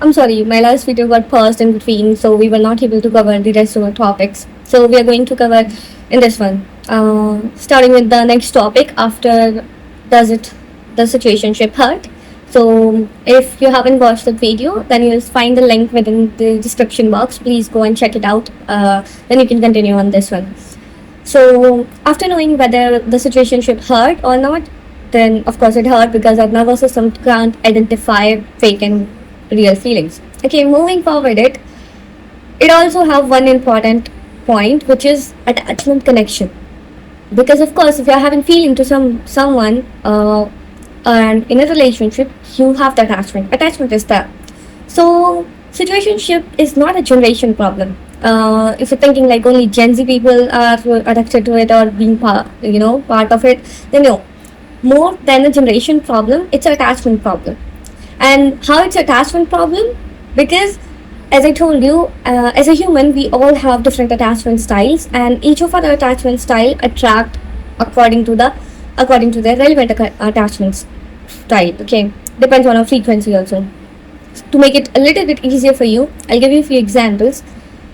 I'm sorry, my last video got paused in between, so we were not able to cover the rest of the topics. So we are going to cover in this one, starting with the next topic after does it the situationship hurt. So if you haven't watched the video, then you'll find the link within the description box. Please go and check it out. Then you can continue on this one. So after knowing whether the situationship hurt or not, then of course it hurt because our nervous system can't identify fake and real feelings. Okay, moving forward, it also have one important point, which is attachment connection. Because of course, if you're having feeling to someone and in a relationship, you have the attachment is there. So situationship is not a generation problem. If you're thinking like only Gen Z people are attracted to it or being part of it, then no, more than a generation problem, it's an attachment problem. And how it's attachment problem? Because as I told you, as a human, we all have different attachment styles, and each of our attachment style attract according to the relevant attachment style. Okay, depends on our frequency also. To make it a little bit easier for you, I'll give you a few examples.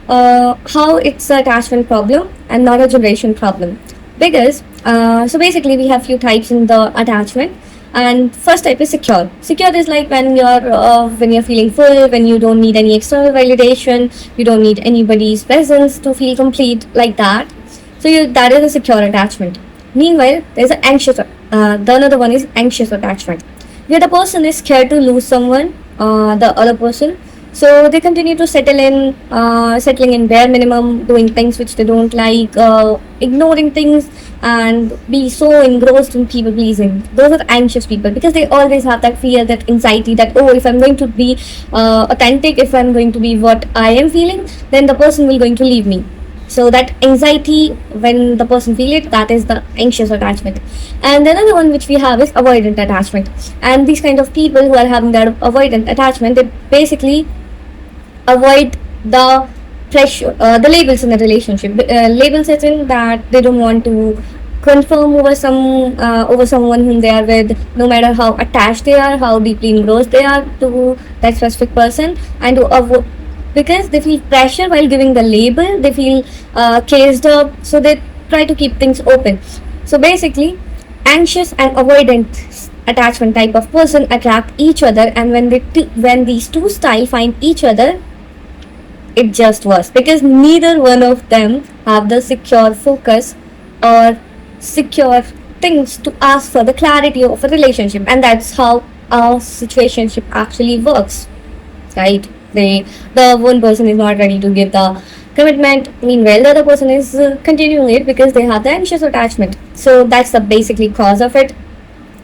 How it's an attachment problem and not a generation problem. Because so basically we have few types in the attachment. And first type is secure. Secure is like when you're feeling full, when you don't need any external validation, you don't need anybody's presence to feel complete, like that. So that is a secure attachment. Meanwhile, there's an anxious. The another one is anxious attachment, where the person is scared to lose someone, the other person. So they continue to settling in bare minimum, doing things which they don't like, ignoring things, and be so engrossed in people pleasing. Those are anxious people because they always have that fear, that anxiety, that if I'm going to be authentic, if I'm going to be what I am feeling, then the person will going to leave me. So that anxiety, when the person feel it, that is the anxious attachment. And another one which we have is avoidant attachment. And these kind of people who are having that avoidant attachment, they basically avoid the pressure, the labels in the relationship. Labels as in that they don't want to confirm over someone whom they are with, no matter how attached they are, how deeply engrossed they are to that specific person, and to avoid, because they feel pressure while giving the label, they feel caged up, so they try to keep things open. So basically, anxious and avoidant attachment type of person attract each other, and when these two styles find each other, it just works, because neither one of them have the secure focus or secure things to ask for the clarity of a relationship. And that's how our situationship actually works, right? The one person is not ready to give the commitment, meanwhile the other person is continuing it because they have the anxious attachment. So that's the basically cause of it.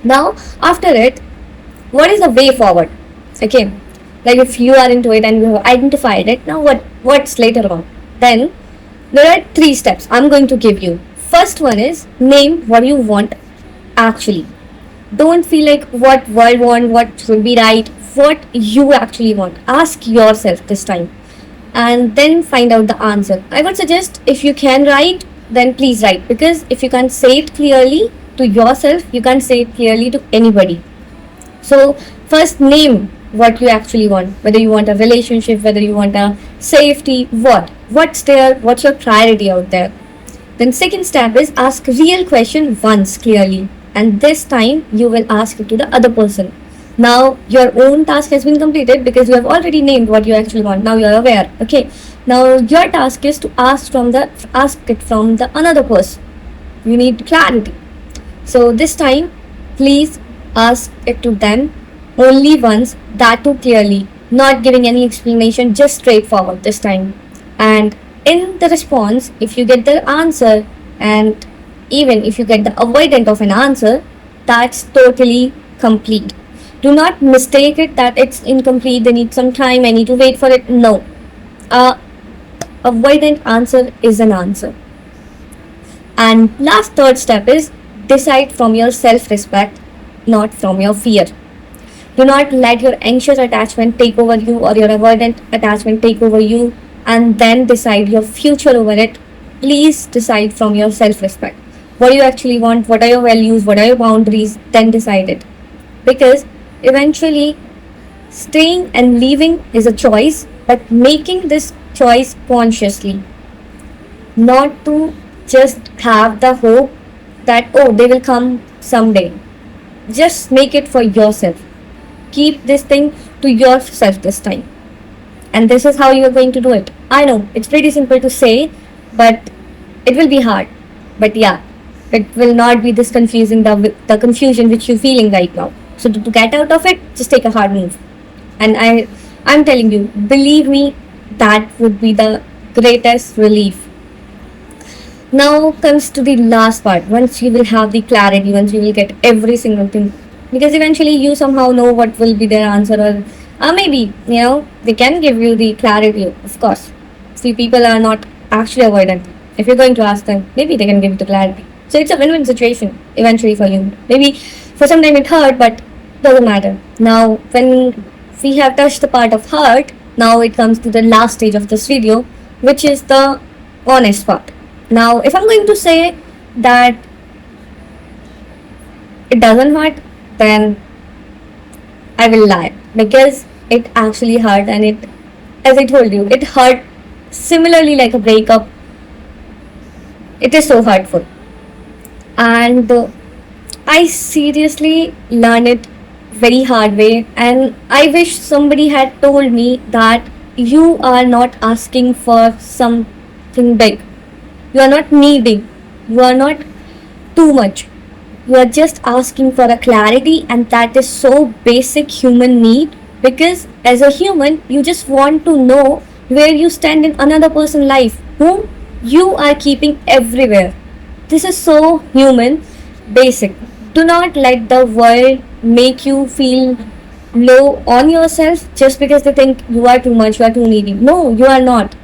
Now after it, what is the way forward? Okay, like if you are into it and you have identified it, now what's later on? Then there are 3 steps I'm going to give you. First one is name what you want actually. Don't feel like what world want, what should be right, what you actually want. Ask yourself this time and then find out the answer. I would suggest, if you can write, then please write, because if you can't say it clearly to yourself, you can't say it clearly to anybody. So first name what you actually want, whether you want a relationship, whether you want a safety, what's there, what's your priority out there. Then second step is ask real question once clearly, and this time you will ask it to the other person. Now your own task has been completed because you have already named what you actually want. Now you're aware. Okay, now your task is to ask it from the another person. You need clarity. So this time please ask it to them only once, that too clearly, not giving any explanation, just straightforward this time. And in the response, if you get the answer, and even if you get the avoidant of an answer, that's totally complete. Do not mistake it that it's incomplete, they need some time, I need to wait for it. No, avoidant answer is an answer. And last third step is decide from your self-respect, not from your fear. Do not let your anxious attachment take over you or your avoidant attachment take over you and then decide your future over it. Please decide from your self-respect. What do you actually want? What are your values? What are your boundaries? Then decide it. Because eventually Staying and leaving is a choice, but making this choice consciously, not to just have the hope that, oh, they will come someday. Just make it for yourself. Keep this thing to yourself this time. And this is how you are going to do it. I know it's pretty simple to say, but it will be hard. But yeah, it will not be this confusing, the confusion which you're feeling right now. So to get out of it, just take a hard move. And I'm telling you, believe me, that would be the greatest relief. Now comes to the last part. Once you will have the clarity, once you will get every single thing, because eventually you somehow know what will be their answer, or maybe they can give you the clarity. Of course, see, people are not actually avoidant. If you're going to ask them, maybe they can give you the clarity. So it's a win-win situation eventually for you. Maybe for some time it hurt, but doesn't matter. Now when we have touched the part of hurt, now it comes to the last stage of this video, which is the honest part. Now, if I'm going to say that it doesn't hurt, then I will lie, because it actually hurt, and it, as I told you, it hurt similarly like a breakup. It is so hurtful, and I seriously learned it very hard way, and I wish somebody had told me that you are not asking for something big. You are not needing. You are not too much. You are just asking for a clarity, and that is so basic human need, because as a human you just want to know where you stand in another person's life whom you are keeping everywhere. This is so human, basic. Do not let the world make you feel low on yourself just because they think you are too much, you are too needy. No, you are not.